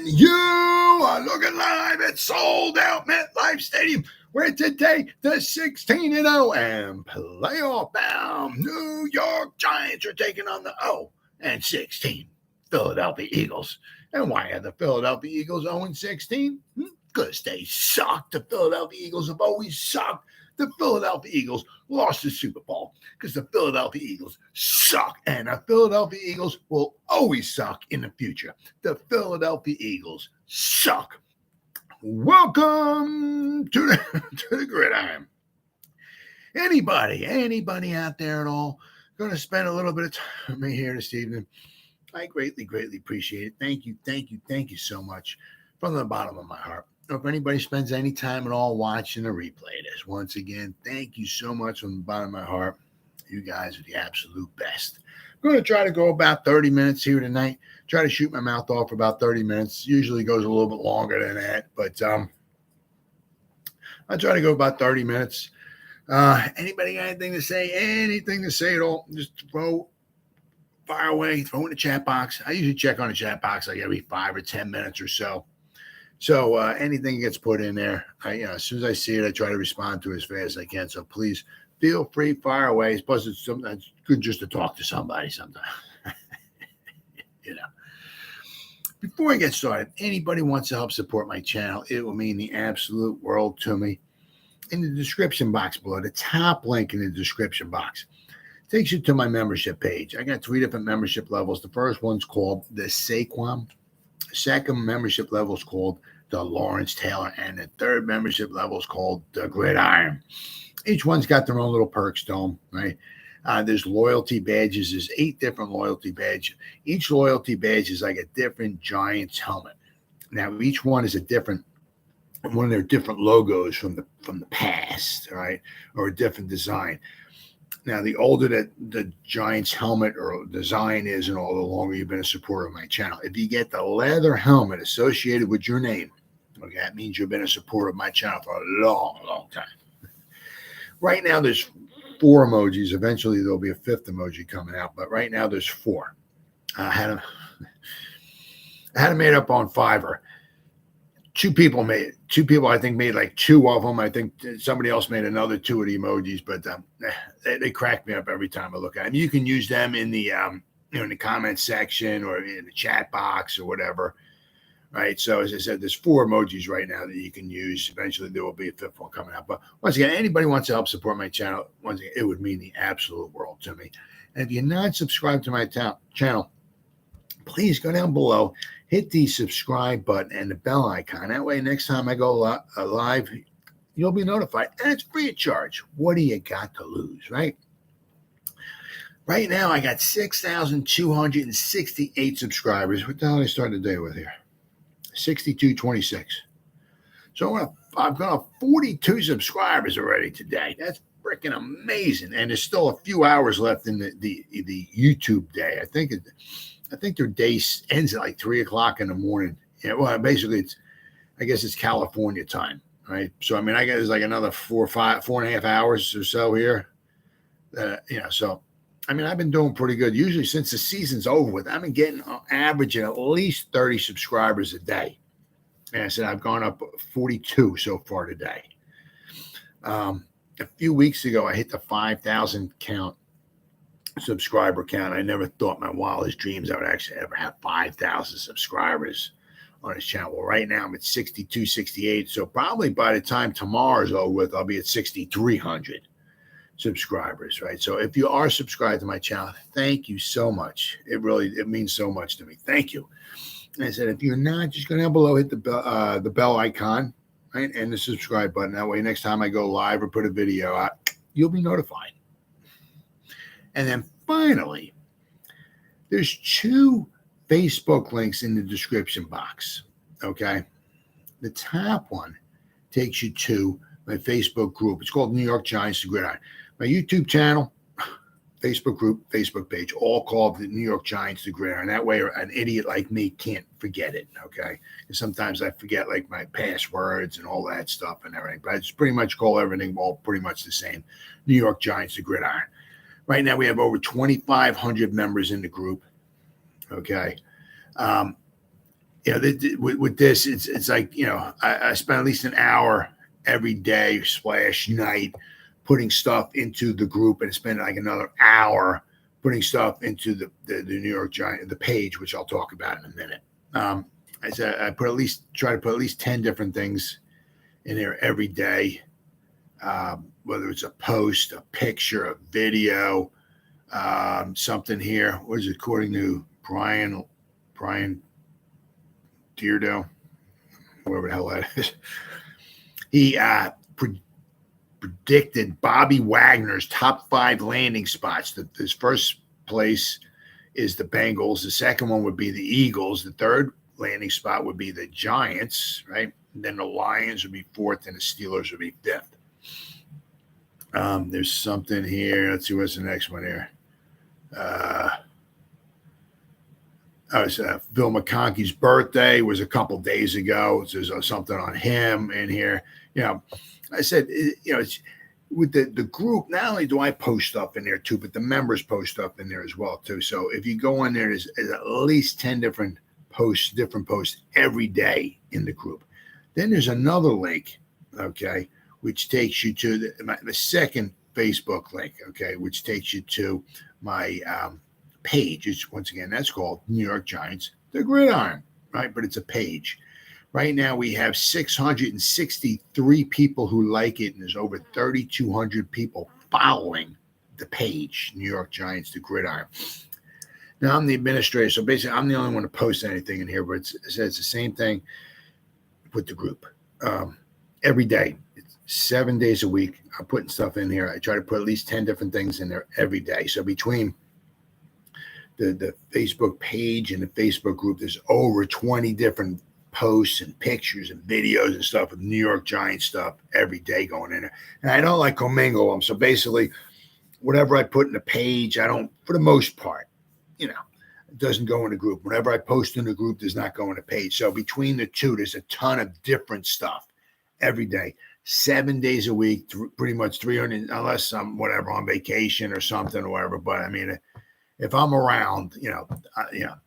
And you are looking live at Sold Out MetLife Stadium, where today the 16-0 and playoff bound New York Giants are taking on the 0-16 Philadelphia Eagles. And why are the Philadelphia Eagles 0-16? Because they suck. The Philadelphia Eagles have always sucked. The Philadelphia Eagles lost the Super Bowl because the Philadelphia Eagles suck. And the Philadelphia Eagles will always suck in the future. The Philadelphia Eagles suck. Welcome to the Gridiron. Anybody out there at all going to spend a little bit of time here this evening? I greatly appreciate it. Thank you so much from the bottom of my heart. If anybody spends any time at all watching a replay of this, once again, thank you so much from the bottom of my heart. You guys are the absolute best. I'm going to try to go about 30 minutes here tonight. Try to shoot my mouth off for about 30 minutes. Usually goes a little bit longer than that, but I try to go about 30 minutes. Anybody got anything to say at all? Just fire away, throw in the chat box. I usually check on the chat box like every 5 or 10 minutes or so. So anything gets put in there, as soon as I see it, I try to respond to it as fast as I can. So please feel free, fire away. Plus, it's sometimes good just to talk to somebody sometimes. Before I get started, anybody wants to help support my channel, it will mean the absolute world to me. In the description box below, the top link in the description box takes you to my membership page. I got 3 different membership levels. The first one's called the Saquon. Second membership level is called the Lawrence Taylor, and the third membership level is called the Gridiron. Each one's got their own little perks, Dome, right? There's loyalty badges. There's 8 different loyalty badges. Each loyalty badge is like a different Giants helmet. Now, each one is one of their different logos from the past, right, or a different design. Now, the older that the Giants helmet or design is and all, the longer you've been a supporter of my channel. If you get the leather helmet associated with your name, okay, that means you've been a supporter of my channel for a long time. Right now, there's 4 emojis. Eventually, there'll be a 5th emoji coming out, but right now there's 4. I had them made up on Fiverr. 2 people, I think, made like 2 of them. I think somebody else made another 2 of the emojis, but they crack me up every time I look at them. You can use them in the in the comment section or in the chat box or whatever, right? So as I said, there's 4 emojis right now that you can use. Eventually, there will be a 5th one coming out. But once again, anybody wants to help support my channel, once again, it would mean the absolute world to me. And if you're not subscribed to my channel, please go down below. Hit the subscribe button and the bell icon. That way, next time I go live, you'll be notified. And it's free of charge. What do you got to lose, right? Right now, I got 6,268 subscribers. What the hell did I start the day with here? 6226. So I've got 42 subscribers already today. That's freaking amazing. And there's still a few hours left in the YouTube day. I think their day ends at like 3 o'clock in the morning. Yeah, well, basically, I guess it's California time, right? So, I mean, I guess like another 4.5 hours or so here. So, I mean, I've been doing pretty good. Usually since the season's over with, I've been getting averaging at least 30 subscribers a day. And I said, I've gone up 42 so far today. A few weeks ago, I hit the 5,000 subscriber count. I never thought my wildest dreams I would actually ever have 5,000 subscribers on this channel. Well, right now I'm at 62, 68. So probably by the time tomorrow's over with, I'll be at 6,300 subscribers, right? So if you are subscribed to my channel, thank you so much. It means so much to me. Thank you. And I said, if you're not, just go down below, hit the bell icon, right, and the subscribe button. That way, next time I go live or put a video out, you'll be notified. And then finally, there's 2 Facebook links in the description box, okay? The top one takes you to my Facebook group. It's called New York Giants The Gridiron. My YouTube channel, Facebook group, Facebook page, all called the New York Giants The Gridiron. That way an idiot like me can't forget it, okay? And sometimes I forget like my passwords and all that stuff and everything. But I just pretty much call everything all pretty much the same. New York Giants The Gridiron. Right now, we have over 2,500 members in the group. Okay. with this, it's like, I spend at least an hour every day / night putting stuff into the group, and spend like another hour putting stuff into the New York Giants, the page, which I'll talk about in a minute. I said I try to put at least 10 different things in there every day, whether it's a post, a picture, a video, something here. What is it, according to Brian Deardo, whatever the hell that is. He predicted Bobby Wagner's top 5 landing spots. His first place is the Bengals. The second one would be the Eagles. The third landing spot would be the Giants, right? And then the Lions would be 4th, and the Steelers would be 5th. There's something here. Let's see what's the next one here. Phil McConkey's birthday was a couple days ago. So there's something on him in here. I said, it's with the group, not only do I post stuff in there too, but the members post stuff in there as well too. So if you go in there, there's at least 10 different posts every day in the group. Then there's another link, okay, which takes you to the second Facebook link, okay, which takes you to my page. Once again, that's called New York Giants, the Gridiron, right? But it's a page. Right now, we have 663 people who like it, and there's over 3,200 people following the page, New York Giants, the Gridiron. Now, I'm the administrator, so basically, I'm the only one to post anything in here, but it's the same thing with the group. Every day, 7 days a week, I'm putting stuff in here. I try to put at least 10 different things in there every day. So between the Facebook page and the Facebook group, there's over 20 different posts and pictures and videos and stuff with New York Giants stuff every day going in there. And I don't like commingle them. So basically, whatever I put in the page, I don't, for the most part, it doesn't go in the group. Whatever I post in the group does not go in the page. So between the two, there's a ton of different stuff every day, 7 days a week, pretty much 300, unless I'm on vacation or something or whatever. But I mean, if I'm around,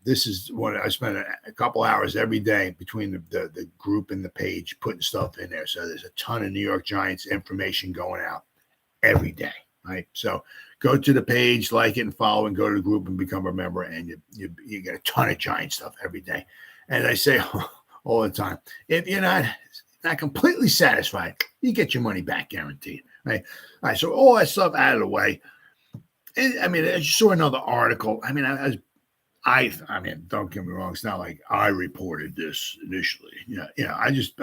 this is what I spend a couple hours every day between the group and the page putting stuff in there. So there's a ton of New York Giants information going out every day, right? So go to the page, like it and follow, and go to the group and become a member, and you get a ton of Giant stuff every day. And I say all the time, if you're not completely satisfied, you get your money back guaranteed, right? All right, so all that stuff out of the way. I mean, I just saw another article. I mean, I mean, don't get me wrong. It's not like I reported this initially. I just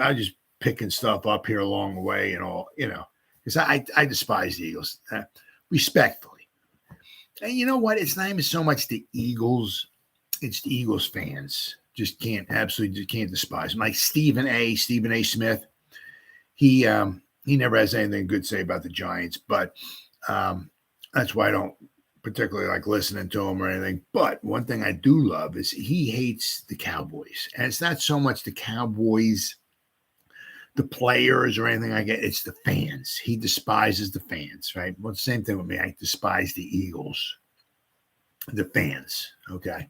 picking stuff up here along the way and all. Because I despise the Eagles respectfully. And you know what? It's not even so much the Eagles; it's the Eagles fans just can't despise them. Like Stephen A. Smith, he never has anything good to say about the Giants, but that's why I don't particularly like listening to him or anything. But one thing I do love is he hates the Cowboys. And it's not so much the Cowboys, the players or anything like that. It's the fans. He despises the fans, right? Well, the same thing with me. I despise the Eagles, the fans, okay?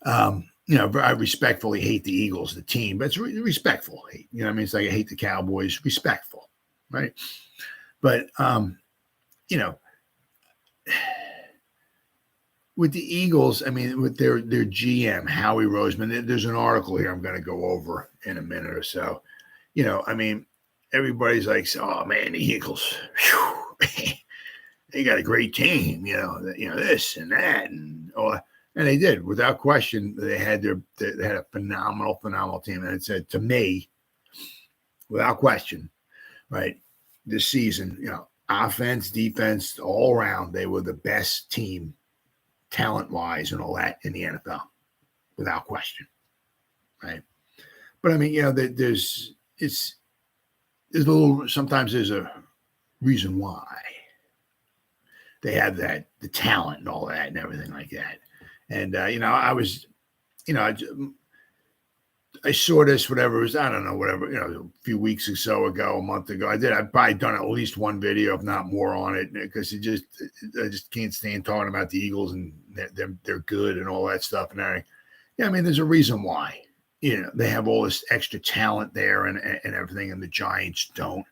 I respectfully hate the Eagles, the team, but it's respectful hate. You know what I mean? It's like I hate the Cowboys, respectful, right? But, with the Eagles, I mean, with their GM, Howie Roseman, there's an article here I'm going to go over in a minute or so. I mean, everybody's like, oh, man, the Eagles, they got a great team, this and that. And they did. Without question, they had a phenomenal team. And it said to me, without question, right, this season, offense, defense, all around, they were the best team, talent-wise and all that in the NFL, without question, right? But I mean, sometimes there's a reason why they have that, the talent and all that and everything like that. And I saw this, whatever it was, I don't know, whatever, a few weeks or so ago, a month ago. I've probably done at least one video, if not more, on it, because I just can't stand talking about the Eagles and they're good and all that stuff. And I mean, there's a reason why. they have all this extra talent there and everything, and the Giants don't.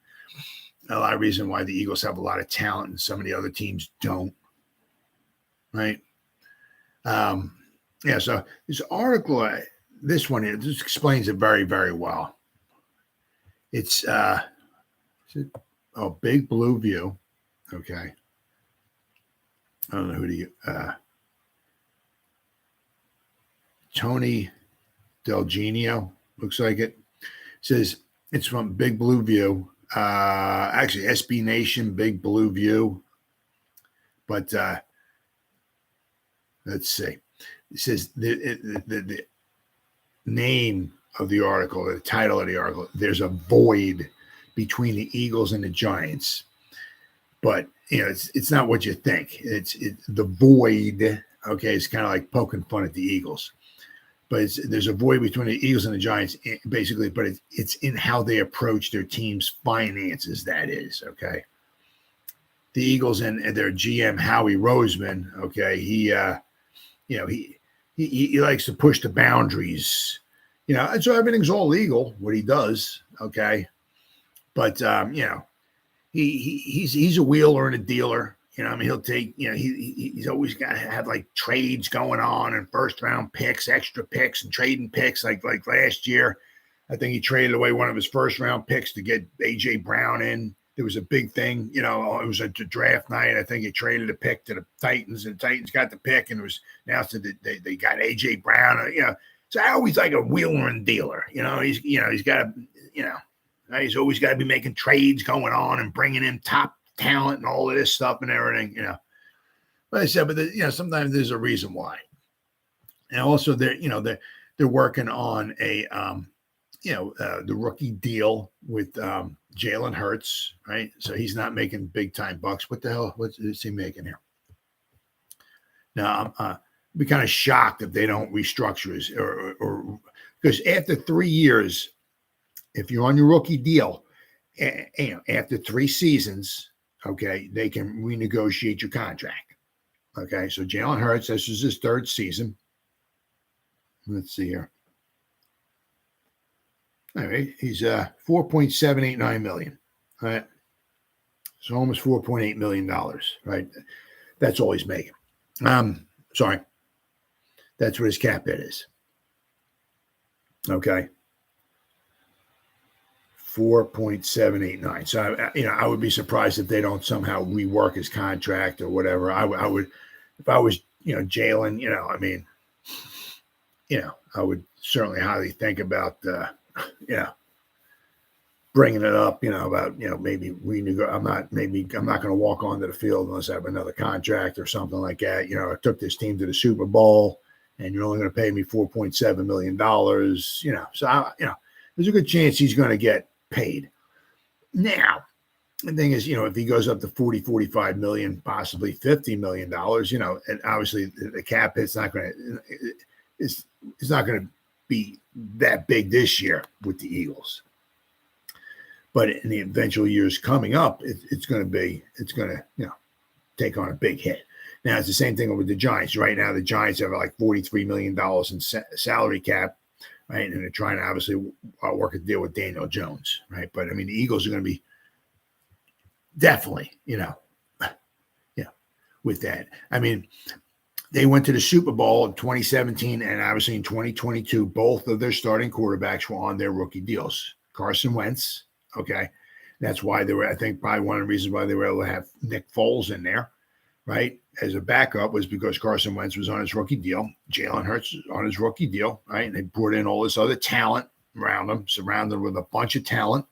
A lot of reason why the Eagles have a lot of talent and some of the other teams don't. Right? So this article, this one here, this explains it very, very well. It's Big Blue View. Okay. I don't know who Tony Del Genio, looks like it. Says it's from Big Blue View. Actually, SB Nation, Big Blue View. But let's see. It says the name of the article, the title of the article, there's a void between the Eagles and the Giants. But, it's not what you think. It's the void, okay? It's kind of like poking fun at the Eagles. But there's a void between the Eagles and the Giants, basically, but it's in how they approach their team's finances, that is, okay? The Eagles and their GM, Howie Roseman, okay, he likes to push the boundaries, and so everything's all legal, what he does, okay? But, he's a wheeler and a dealer. He'll take, he's always got to have like trades going on and first round picks, extra picks and trading picks. Like last year, I think he traded away one of his first round picks to get AJ Brown in. There was a big thing, it was a draft night. I think he traded a pick to the Titans and the Titans got the pick and it was announced that they got AJ Brown, so I always like a wheeler and dealer, he's got to, he's always got to be making trades going on and bringing in top talent and all of this stuff and everything, But I said, sometimes there's a reason why. And also they're working on a, the rookie deal with Jalen Hurts, right? So he's not making big time bucks. What the hell? What is he making here? Now, I'd be kind of shocked if they don't restructure his, or because after 3 years, if you're on your rookie deal, after 3 seasons, okay, they can renegotiate your contract. Okay, so Jalen Hurts, this is his 3rd season. Let's see here. All right, he's $4.789 million. All right, so almost $4.8 million. Right, that's all he's making. Sorry, that's what his cap hit is. Okay. 4.789. So I would be surprised if they don't somehow rework his contract or whatever. I would, if I was Jalen, I would certainly highly think about bringing it up. About maybe I'm not going to walk onto the field unless I have another contract or something like that. I took this team to the Super Bowl, and you're only going to pay me $4.7 million. So there's a good chance he's going to get paid. Now, the thing is, if he goes up to 40, 45 million, possibly $50 million, and obviously the cap hit's not going to, it's not going to be that big this year with the Eagles. But in the eventual years coming up, it's going to take on a big hit. Now, it's the same thing with the Giants. Right now, the Giants have like $43 million in salary cap. Right, and they're trying to obviously work a deal with Daniel Jones, right? But the Eagles are going to be definitely, with that. They went to the Super Bowl in 2017, and obviously in 2022, both of their starting quarterbacks were on their rookie deals. Carson Wentz, okay, that's why they were. I think probably one of the reasons why they were able to have Nick Foles in there, right, as a backup was because Carson Wentz was on his rookie deal. Jalen Hurts on his rookie deal, right? And they brought in all this other talent around him, surrounded him with a bunch of talent,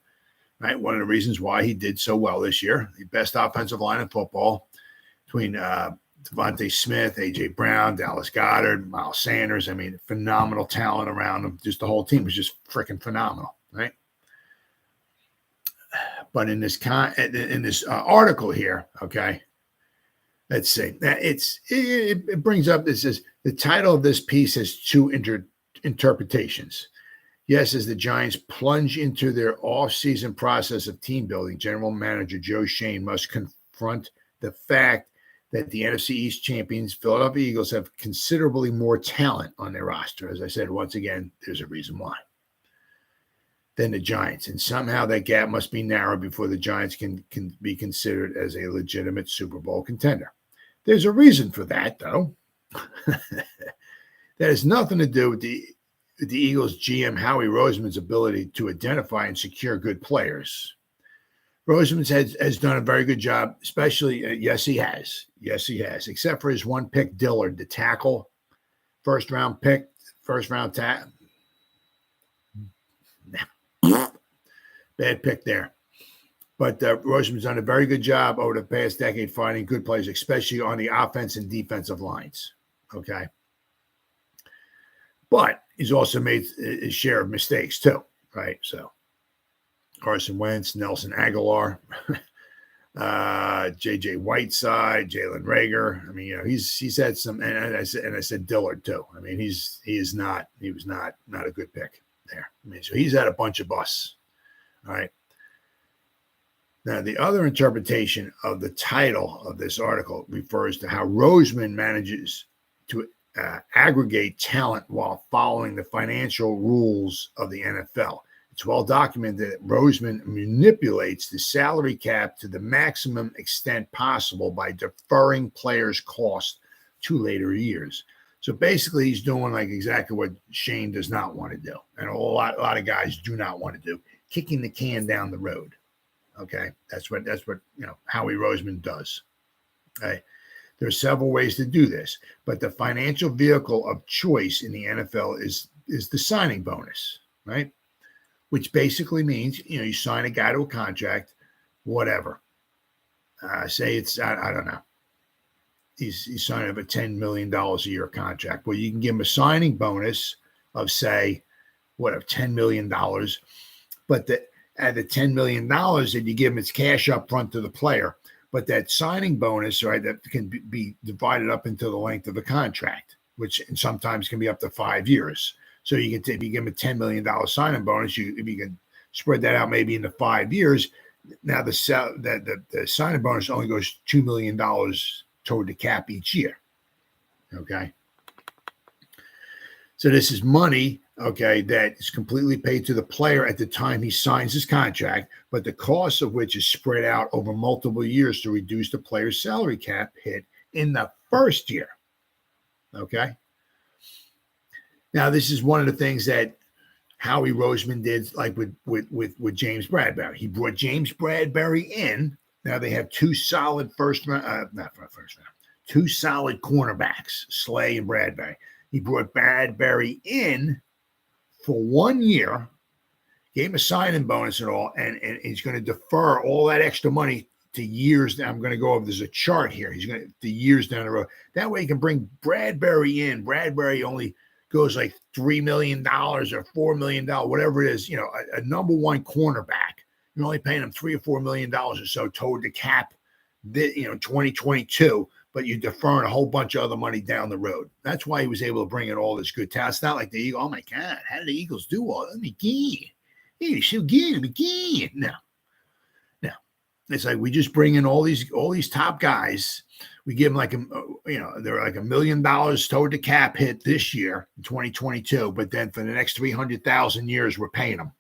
right? One of the reasons why he did so well this year, the best offensive line in football between DeVonta Smith, A.J. Brown, Dallas Goedert, Miles Sanders. Phenomenal talent around him. Just the whole team was just freaking phenomenal, right? But in this article here, okay, let's see. It brings up this is the title of this piece has 2 interpretations. Yes, as the Giants plunge into their off-season process of team building, General Manager Joe Schoen must confront the fact that the NFC East champions, Philadelphia Eagles, have considerably more talent on their roster. As I said, once again, there's a reason why, than the Giants. And somehow that gap must be narrowed before the Giants can be considered as a legitimate Super Bowl contender. There's a reason for that, though. That has nothing to do with the Eagles GM Howie Roseman's ability to identify and secure good players. Roseman has done a very good job, especially, yes, he has, except for his one pick, Dillard, the tackle, first round tackle. Bad pick there. But Roseman's done a very good job over the past decade finding good players, especially on the offense and defensive lines. Okay. But he's also made his share of mistakes too, right? So Carson Wentz, Nelson Aguilar, J.J. Whiteside, Jalen Reagor. I mean, he's had some, and I said Dillard too. I mean, he was not a good pick there. I mean, so he's had a bunch of busts. All right. Now, the other interpretation of the title of this article refers to how Roseman manages to aggregate talent while following the financial rules of the NFL. It's well documented that Roseman manipulates the salary cap to the maximum extent possible by deferring players' costs to later years. So basically, he's doing like exactly what Shane does not want to do, and a lot of guys do not want to do, kicking the can down the road. Okay, that's what Howie Roseman does. Okay, there are several ways to do this, but the financial vehicle of choice in the NFL is the signing bonus, right? Which basically means you sign a guy to a contract, whatever. Say it's I don't know. He's signing up a $10 million a year contract. Well, you can give him a signing bonus of say, $10 million, but at the $10 million that you give him, it's cash up front to the player. But that signing bonus, right, that can be divided up into the length of the contract, which sometimes can be up to 5 years. So you can if you give him a $10 million signing bonus, if you can spread that out maybe into 5 years, now the signing bonus only goes $2 million toward the cap each year. Okay. So this is money, okay, that is completely paid to the player at the time he signs his contract, but the cost of which is spread out over multiple years to reduce the player's salary cap hit in the first year. Okay. Now, this is one of the things that Howie Roseman did, like with James Bradberry. He brought James Bradberry in. Now they have two solid two solid cornerbacks, Slay and Bradberry. He brought Bradberry in for 1 year, gave him a signing bonus and all, and he's going to defer all that extra money to years. I'm going to go over, there's a chart here. He's going to years down the road. That way he can bring Bradberry in. Bradberry only goes like $3 million or $4 million, whatever it is, a number one cornerback. You're only paying him $3 or $4 million or so toward the cap, 2022, but you're deferring a whole bunch of other money down the road. That's why he was able to bring in all this good talent. It's not like the Eagles, oh my God, how did the Eagles do all that? No. It's like we just bring in all these top guys. We give them they're like $1 million toward the cap hit this year in 2022, but then for the next 300,000 years, we're paying them,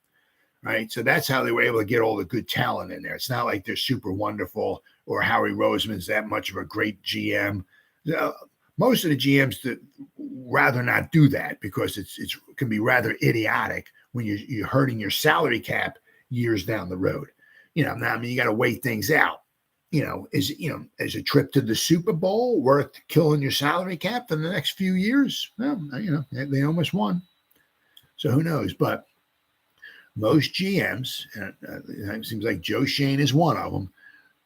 right? So that's how they were able to get all the good talent in there. It's not like they're super wonderful or Howie Roseman's that much of a great GM. Most of the GMs that rather not do that because it can be rather idiotic when you're hurting your salary cap years down the road. You got to weigh things out. Is a trip to the Super Bowl worth killing your salary cap for the next few years? Well, they almost won. So who knows? But most GMs, it seems like Joe Schoen is one of them,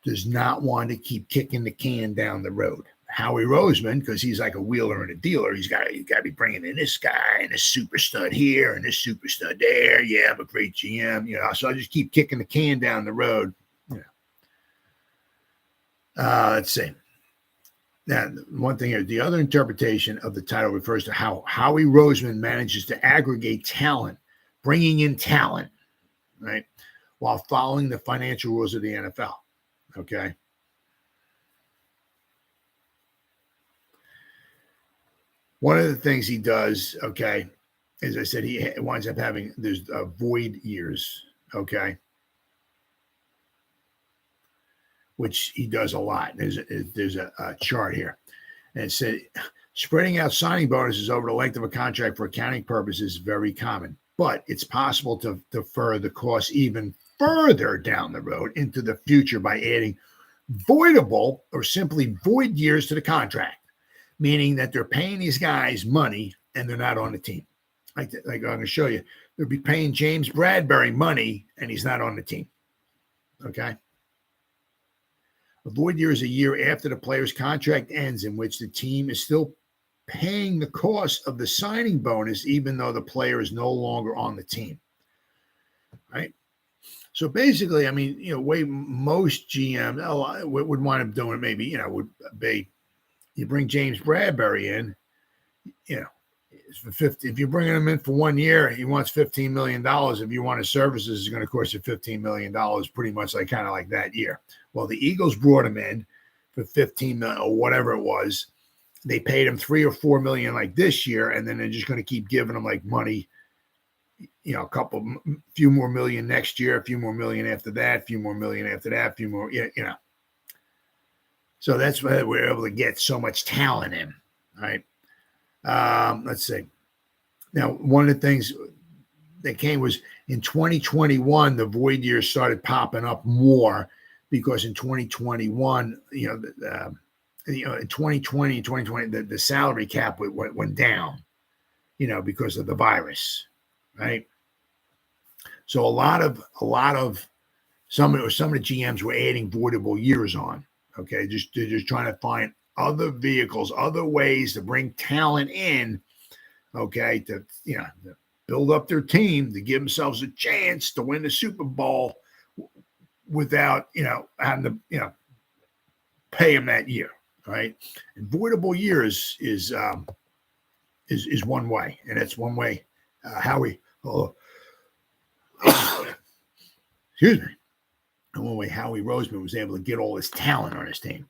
does not want to keep kicking the can down the road. Howie Roseman, because he's like a wheeler and a dealer, he's got to be bringing in this guy and this super stud here and this super stud there. Yeah, I'm a great GM. So I just keep kicking the can down the road. Let's see. Now, one thing here, the other interpretation of the title refers to how Howie Roseman manages to aggregate talent, bringing in talent, right, while following the financial rules of the NFL. Okay. One of the things he does, okay, as I said, he winds up having, there's void years, okay, which he does a lot. There's a chart here. And it said, spreading out signing bonuses over the length of a contract for accounting purposes is very common, but it's possible to defer the cost even further down the road into the future by adding voidable or simply void years to the contract, meaning that they're paying these guys money and they're not on the team. Like I'm going to show you, they'll be paying James Bradbury money and he's not on the team. Okay. A void year is a year after the player's contract ends in which the team is still paying the cost of the signing bonus, even though the player is no longer on the team. Right. So basically, I mean, way most GMs would wind up doing maybe, would be, you bring James Bradbury in, for 50. If you're bringing him in for 1 year, he wants $15 million. If you want his services, it's going to cost you $15 million, pretty much kind of like that year. Well, the Eagles brought him in for $15 million or whatever it was. They paid him $3 or $4 million like this year, and then they're just going to keep giving him like money. A few more million next year, a few more million after that, a few more million after that, a few more, So that's why we're able to get so much talent in, right? Let's see. Now, one of the things that came was in 2021, the void years started popping up more because in 2021, in 2020 and 2020, the salary cap went down, because of the virus, right? So a lot of some of the GMs were adding voidable years on. Okay, they're just trying to find other vehicles, other ways to bring talent in. Okay, to build up their team, to give themselves a chance to win the Super Bowl without having to pay them that year, right? And voidable years is one way, and that's one way. Excuse me. And one way Howie Roseman was able to get all this talent on his team.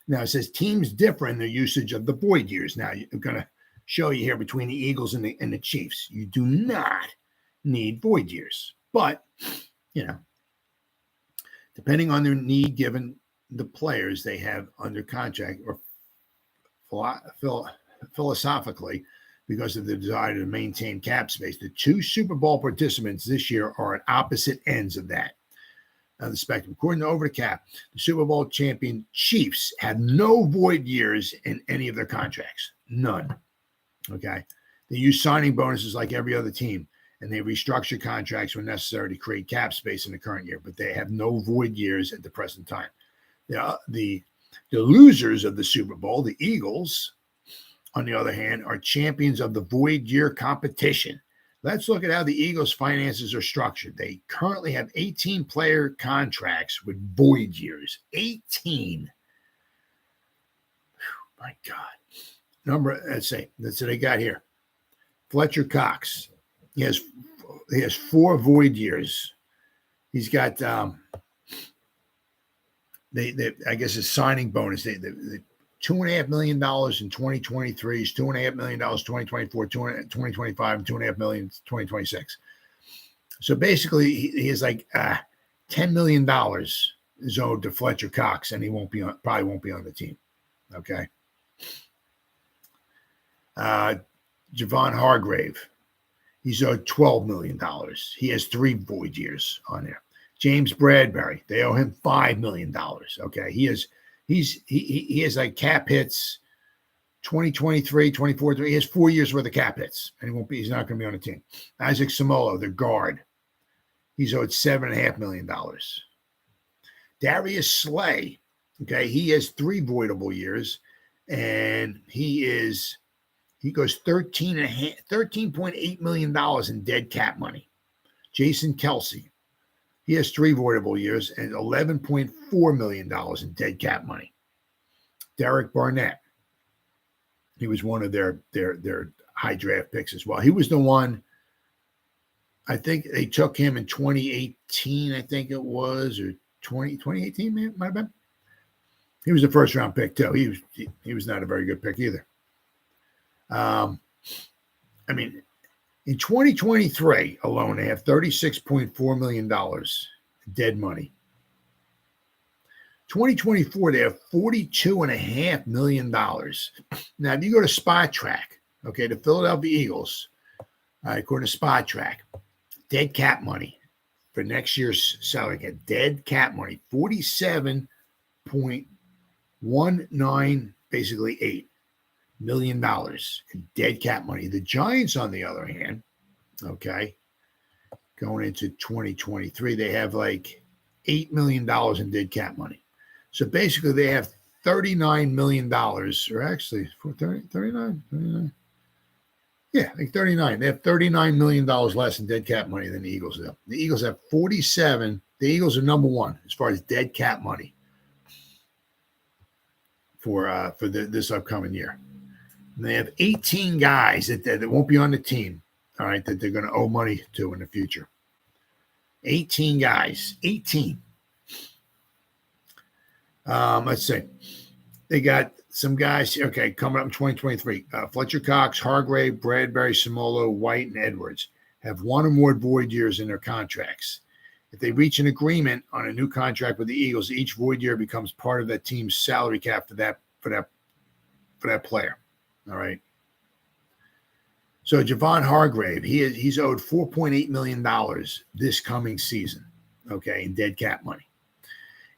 Now it says teams differ in their usage of the void years. Now I'm going to show you here between the Eagles and the Chiefs. You do not need void years, but depending on their need given the players they have under contract, or philosophically, because of the desire to maintain cap space, the two Super Bowl participants this year are at opposite ends of that. The spectrum. According to Over the Cap, the Super Bowl champion Chiefs have no void years in any of their contracts. None. Okay. They use signing bonuses like every other team, and they restructure contracts when necessary to create cap space in the current year, but they have no void years at the present time. The losers of the Super Bowl, the Eagles, on the other hand, are champions of the void year competition. Let's look at how the Eagles' finances are structured. They currently have 18 player contracts with void years. 18. Whew, my God. Let's see what they got here. Fletcher Cox. He has 4 void years. He's got I guess his signing bonus. They $2.5 million in 2023, $2.5 million 2024, 2025, and $2.5 million 2026. So basically, he is like $10 million is owed to Fletcher Cox, and he probably won't be on the team. Okay. Javon Hargrave, he's owed $12 million. He has 3 void years on there. James Bradbury, they owe him $5 million. Okay, he has like cap hits 2023, 24, he has 4 years worth of cap hits, and he's not going to be on the team. Isaac Samolo, the guard, he's owed $7.5 million. Darius Slay, okay, he has 3 voidable years, and he goes $13.8 million in dead cap money. Jason Kelsey, he has 3 voidable years and $11.4 million in dead cap money. Derek Barnett, he was one of their high draft picks as well. He was the one, I think they took him in 2018, I think it was, or 2018, might have been. He was a first round pick too. He was not a very good pick either. I mean, in 2023 alone, they have $36.4 million dead money. 2024, they have $42.5 million. Now, if you go to Spot Track, okay, the Philadelphia Eagles, according to Spot Track, dead cap money for next year's salary cap, dead cap money, 47.19, basically $8 million in dead cap money. The Giants, on the other hand, okay, going into 2023, they have like $8 million in dead cap money. So basically, they have $39 million, or actually, 39? Yeah, like 39. They have $39 million less in dead cap money than the Eagles do. The Eagles have 47. The Eagles are number one as far as dead cap money for this upcoming year. And they have 18 guys that won't be on the team, all right, that they're going to owe money to in the future. 18 guys. 18. Let's see. They got some guys, okay, coming up in 2023. Fletcher Cox, Hargrave, Bradbury, Samolo, White, and Edwards have one or more void years in their contracts. If they reach an agreement on a new contract with the Eagles, each void year becomes part of that team's salary cap for that player. All right. So Javon Hargrave, he's owed $4.8 million this coming season, okay, in dead cap money.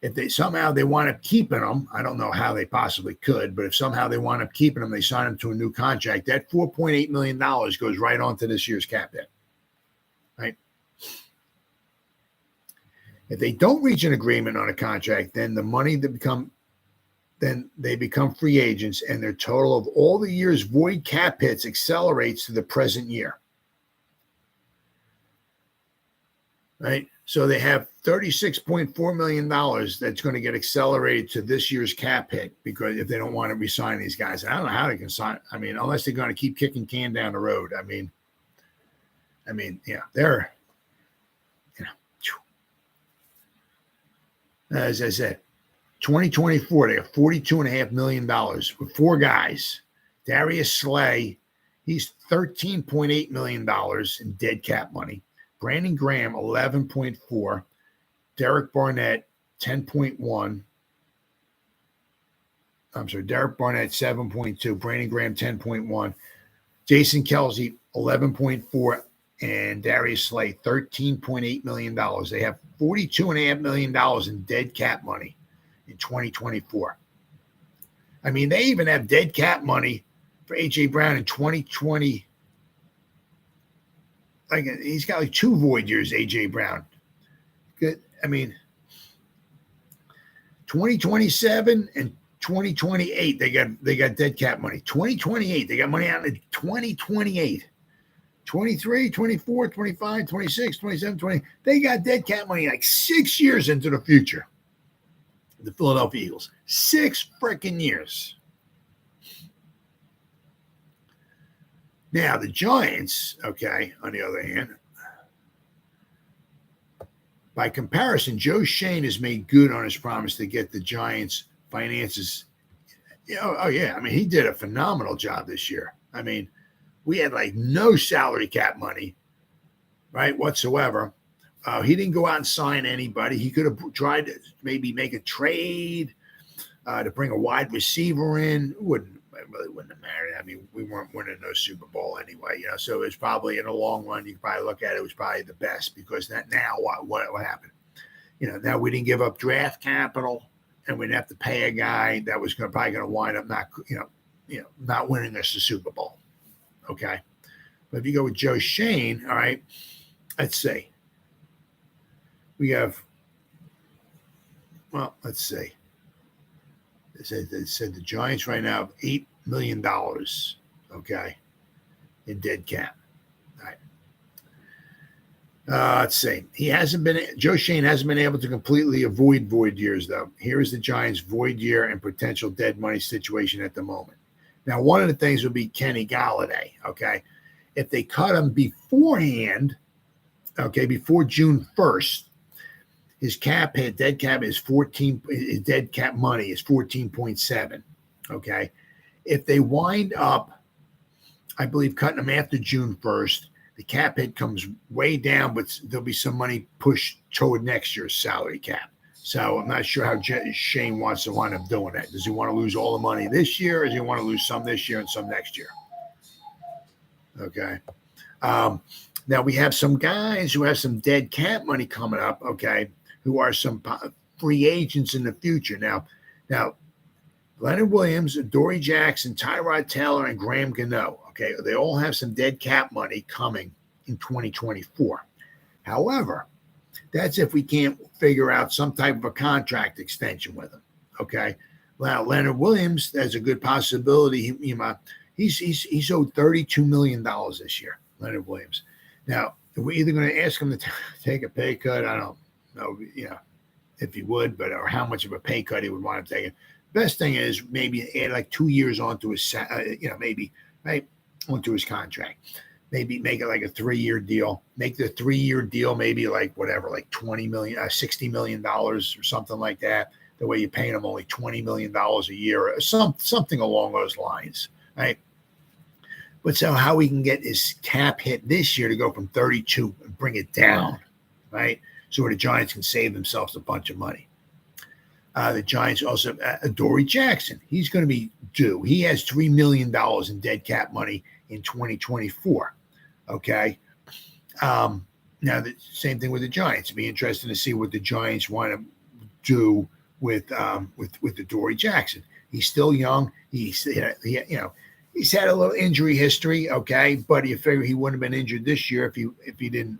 If they somehow they wind up keeping him, I don't know how they possibly could, but if somehow they wind up keeping him, they sign him to a new contract, that $4.8 million goes right onto this year's cap hit, right? If they don't reach an agreement on a contract, then the money then they become free agents, and their total of all the year's void cap hits accelerates to the present year, right? So they have $36.4 million that's going to get accelerated to this year's cap hit, because if they don't want to re-sign these guys, I don't know how they can sign. I mean, unless they're going to keep kicking can down the road. I mean, yeah, they're, as I said, 2024, they have $42.5 million with four guys. Darius Slay, he's $13.8 million in dead cap money. Brandon Graham, 11.4. Derek Barnett, 10.1. I'm sorry, Derek Barnett, 7.2. Brandon Graham, 10.1. Jason Kelsey, 11.4. And Darius Slay, $13.8 million. They have $42.5 million in dead cap money in 2024. I mean, they even have dead cap money for A.J. Brown in 2020. Like, he's got like 2 void years, A.J. Brown. Good. I mean, 2027 and 2028, they got dead cap money. 2028, they got money out in 2028. 23, 24, 25, 26, 27, 20. They got dead cap money like 6 years into the future. The Philadelphia Eagles. 6 freaking years. Now, the Giants, okay, on the other hand, by comparison, Joe Schoen has made good on his promise to get the Giants' finances. Oh, yeah. I mean, he did a phenomenal job this year. I mean, we had like no salary cap money, right, whatsoever. He didn't go out and sign anybody. He could have tried to maybe make a trade to bring a wide receiver in. It really wouldn't have mattered. I mean, we weren't winning no Super Bowl anyway, so it's probably in the long run, you could probably look at it, was probably the best, because that now what happened? Now we didn't give up draft capital, and we didn't have to pay a guy that was probably going to wind up not winning us the Super Bowl. Okay. But if you go with Joe Schoen, all right, let's see. We have, well, let's see. They said the Giants right now have $8 million, okay, in dead cap. All right. Let's see. Joe Schoen hasn't been able to completely avoid void years, though. Here is the Giants' void year and potential dead money situation at the moment. Now, one of the things would be Kenny Golladay, okay? If they cut him beforehand, okay, before June 1st, his cap hit, dead cap is 14, his dead cap money is 14.7, okay? If they wind up I believe cutting them after June 1st, the cap hit comes way down, but there'll be some money pushed toward next year's salary cap. So I'm not sure how Shane wants to wind up doing that. Does he want to lose all the money this year, or does he want to lose some this year and some next year? Okay. Now we have some guys who have some dead cap money coming up, okay, who are some free agents in the future. Now, Leonard Williams, Adoree Jackson, Tyrod Taylor, and Graham Gano, okay, they all have some dead cap money coming in 2024. Hehowever, that's if we can't figure out some type of a contract extension with him, okay? Now, Leonard Williams, there's a good possibility he's owed $32 million this year, Leonard Williams. Now, we're either going to ask him to take a pay cut. I don't know, if he would, or how much of a pay cut he would want to take. Best thing is maybe add like 2 years onto his, maybe right onto his contract. Maybe make it like a 3-year deal. Make the 3-year deal maybe like whatever, like $20 million, $60 million or something like that. The way you're paying him only $20 million a year, or something along those lines, right? But so how we can get his cap hit this year to go from 32 and bring it down, right? So the Giants can save themselves a bunch of money. The Giants also, Adoree Jackson, he's going to be due. He has $3 million in dead cap money in 2024. Okay. Now the same thing with the Giants. It'd be interesting to see what the Giants want to do with Adoree Jackson. He's still young. He's had a little injury history. Okay, but you figure he wouldn't have been injured this year if he didn't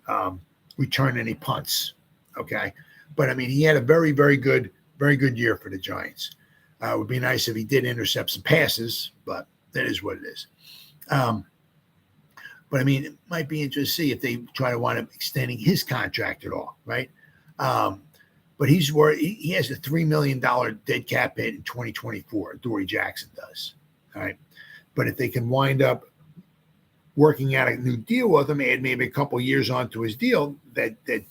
return any punts. Okay, but I mean he had a very good year for the Giants. It would be nice if he did intercept some passes, but that is what it is. But I mean, it might be interesting to see if they try to wind up extending his contract at all, right? But he has a $3 million dead cap hit in 2024. Adoree Jackson does, all right? But if they can wind up working out a new deal with him, add maybe a couple of years onto his deal, that it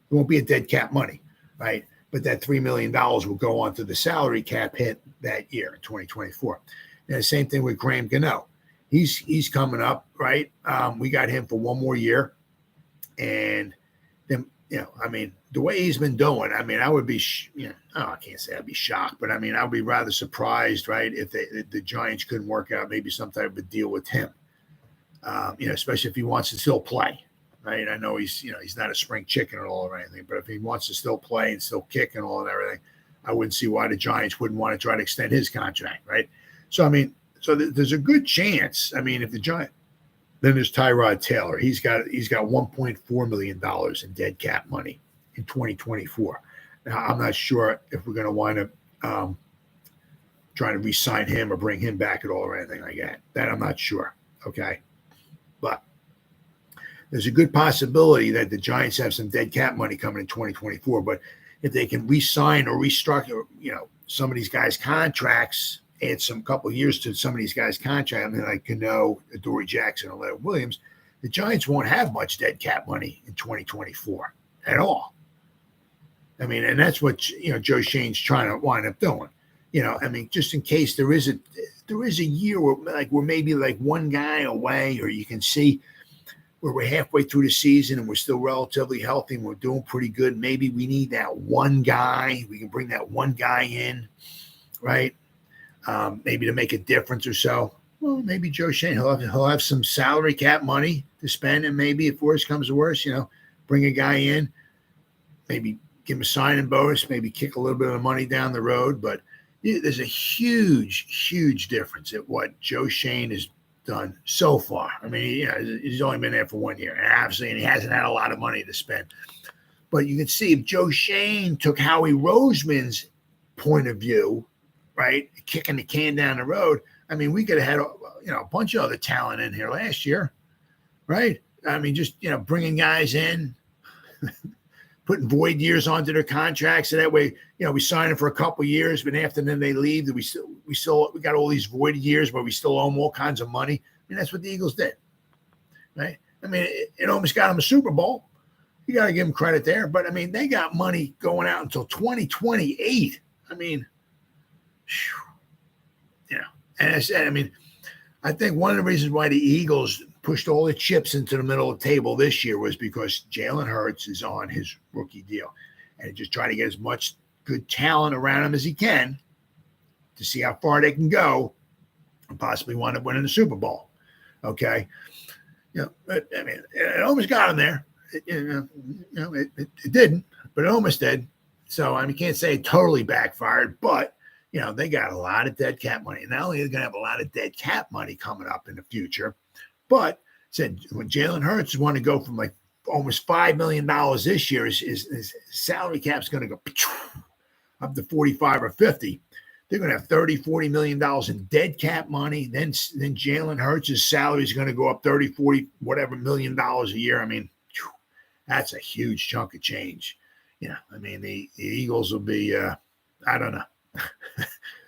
won't be a dead cap money, right? But that $3 million will go onto the salary cap hit that year in 2024. And the same thing with Graham Gano. He's coming up, right? We got him for one more year. And then, the way he's been doing, I would be, I can't say I'd be shocked, but I'd be rather surprised, right, if the Giants couldn't work out maybe some type of a deal with him, especially if he wants to still play, right? I know he's not a spring chicken at all or anything, but if he wants to still play and still kick and all and everything, I wouldn't see why the Giants wouldn't want to try to extend his contract, right? So, there's a good chance. If the Giants, then there's Tyrod Taylor. He's got $1.4 million in dead cap money in 2024. Now, I'm not sure if we're going to wind up trying to re-sign him or bring him back at all or anything like that. That I'm not sure. Okay. But there's a good possibility that the Giants have some dead cap money coming in 2024. But if they can re-sign or restructure, some of these guys' contracts, add some couple of years to some of these guys' contract, like Gano, Adoree Jackson, and Leonard Williams, the Giants won't have much dead cap money in 2024 at all. And that's what Joe Shane's trying to wind up doing. Just in case there is a year where we're maybe like one guy away, or you can see where we're halfway through the season and we're still relatively healthy and we're doing pretty good. Maybe we need that one guy. We can bring that one guy in, right? Maybe to make a difference or so. Well, maybe Joe Shane, he'll have some salary cap money to spend, and maybe if worse comes to worse, bring a guy in, maybe give him a signing bonus, maybe kick a little bit of money down the road. But there's a huge difference at what Joe Shane has done so far. He's only been there for 1 year, and obviously, he hasn't had a lot of money to spend. But you can see if Joe Shane took Howie Roseman's point of view, right, kicking the can down the road, we could have had a bunch of other talent in here last year, right? Just bringing guys in, putting void years onto their contracts, so that way we sign them for a couple of years, but after then they leave, we got all these void years where we still owe them all kinds of money. That's what the Eagles did, right? It almost got them a Super Bowl. You got to give them credit there, but they got money going out until 2028. And I said, I think one of the reasons why the Eagles pushed all the chips into the middle of the table this year was because Jalen Hurts is on his rookie deal. And just try to get as much good talent around him as he can to see how far they can go and possibly wind up winning the Super Bowl. Okay. But I mean, it almost got him there. It didn't, but it almost did. So, I mean, you can't say it totally backfired, but they got a lot of dead cap money. And not only are they going to have a lot of dead cap money coming up in the future, but said when Jalen Hurts want to go from like almost $5 million this year, his salary cap's going to go up to 45 or 50. They're going to have $30-40 million in dead cap money. Then Jalen Hurts' salary is going to go up 30-40 whatever $million a year. I mean, that's a huge chunk of change. I mean, the Eagles will be I don't know.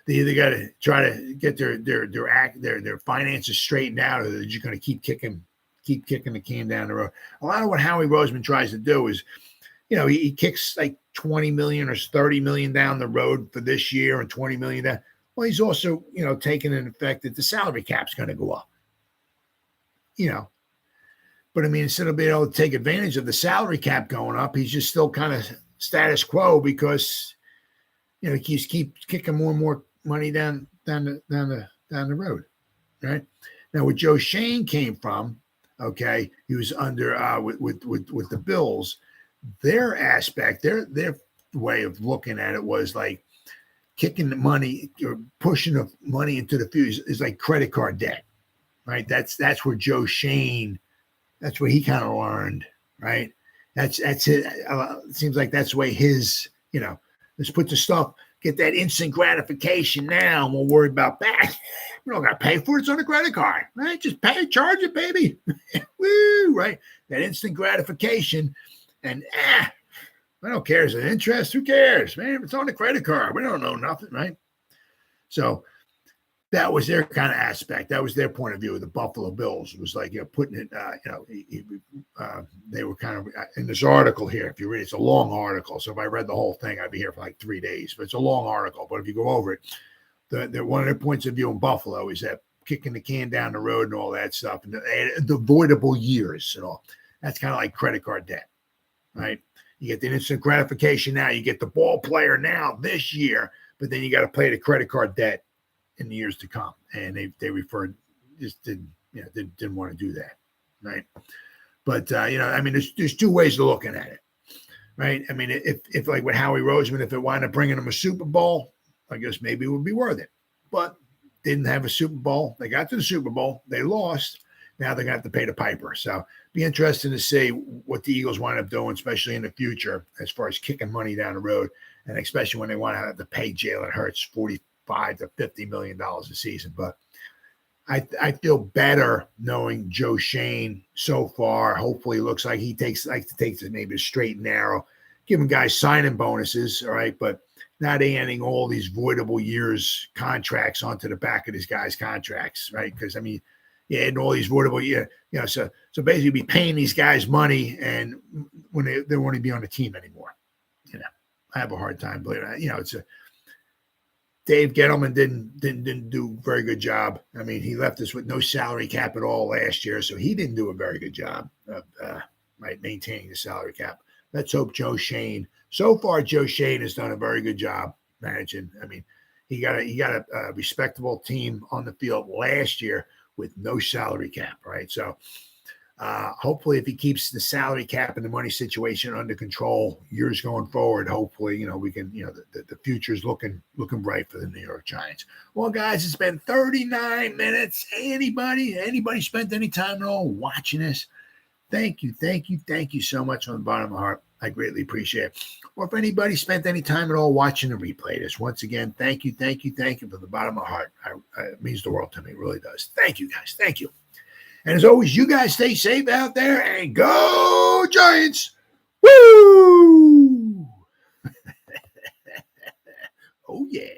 They either got to try to get their finances straightened out, or they're just going to keep kicking the can down the road. A lot of what Howie Roseman tries to do is, he kicks like 20 million or 30 million down the road for this year and 20 million down. Well, he's also, taking an effect that the salary cap's going to go up. But I mean, instead of being able to take advantage of the salary cap going up, he's just still kind of status quo because he keeps kicking more and more money down the road, right? Now, where Joe Schoen came from, okay, he was under with the Bills. Their aspect, their way of looking at it was like kicking the money or pushing the money into the future is like credit card debt, right? That's where Joe Schoen, that's where he kind of learned, right? That's it. It seems like that's the way his, let's put the stuff, get that instant gratification now, and we'll worry about that. We don't got to pay for it. It's on a credit card, right? Just pay, charge it, baby. Woo, right? That instant gratification. And I don't care. Is it interest? Who cares, man? It's on the credit card. We don't know nothing, right? So that was their kind of aspect. That was their point of view of the Buffalo Bills. It was like, putting it, they were kind of in this article here. If you read, it's a long article. So if I read the whole thing, I'd be here for like 3 days. But it's a long article. But if you go over it, one of their points of view in Buffalo is that kicking the can down the road and all that stuff, and the avoidable years and all. That's kind of like credit card debt, right? You get the instant gratification now. You get the ball player now this year, but then you got to pay the credit card debt in the years to come. And they referred, just didn't want to do that, right? But I mean, there's two ways of looking at it, right? I mean, if like with Howie Roseman, if it wound up bringing him a Super Bowl, I guess maybe it would be worth it. But didn't have a Super Bowl. They got to the Super Bowl. They lost. Now they're going to have to pay the piper. So be interesting to see what the Eagles wind up doing, especially in the future, as far as kicking money down the road, and especially when they want to have to pay Jalen Hurts $45 to $50 million a season. But I feel better knowing Joe Schoen so far. Hopefully, it looks like he likes to take this maybe a straight and narrow, giving guys signing bonuses, all right, but not adding all these voidable years contracts onto the back of these guys' contracts, right? Because I mean, and all these voidable so basically be paying these guys money, and when they won't even be on the team anymore. I have a hard time believing that. It's a Dave Gettleman didn't do a very good job. I mean, he left us with no salary cap at all last year, so he didn't do a very good job of maintaining the salary cap. Let's hope Joe Schoen. So far, Joe Schoen has done a very good job managing. I mean, he got a respectable team on the field last year with no salary cap, right? So hopefully if he keeps the salary cap and the money situation under control years going forward, hopefully, we can, the future is looking bright for the New York Giants. Well, guys, it's been 39 minutes. Anybody spent any time at all watching this? Thank you so much from the bottom of my heart. I greatly appreciate it. Or if anybody spent any time at all watching the replay this, once again, thank you from the bottom of my heart. It means the world to me. It really does. Thank you, guys. Thank you. And as always, you guys stay safe out there and go Giants. Woo! Oh, yeah.